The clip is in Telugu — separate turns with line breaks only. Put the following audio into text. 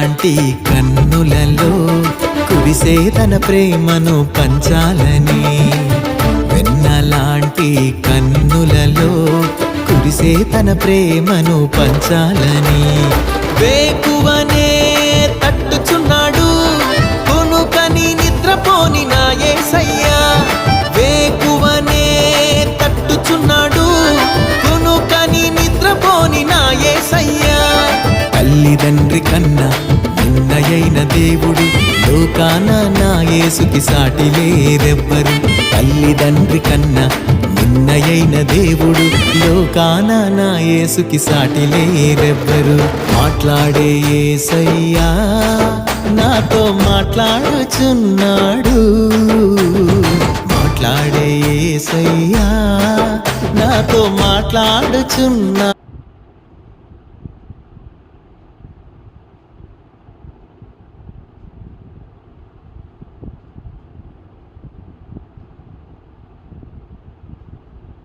లాంటి కన్నులలో కురిసే తన ప్రేమను పంచాలని, వెన్న లాంటి కన్నులలో కురిసే తన ప్రేమను పంచాలని, వేకువనే తట్టుచున్నాడు కొనుకని నిద్రపోని నా యేసయ్యా, వేకువనే తట్టుచున్నాడు కొనుకని నిద్రపోని నా యేసయ్యా. తల్లిదండ్రి కన్నా నిన్నయైన దేవుడు లోకాన నా యేసుకి సాటి లేరెవ్వరు, తల్లిదండ్రి కన్నా నిన్నయైన దేవుడు లోకాన నా యేసుకి సాటి లేరెవ్వరు. మాట్లాడే యేసయ్యా నాతో మాట్లాడుచున్నాడు, మాట్లాడే యేసయ్యా నాతో మాట్లాడుచున్నాడు.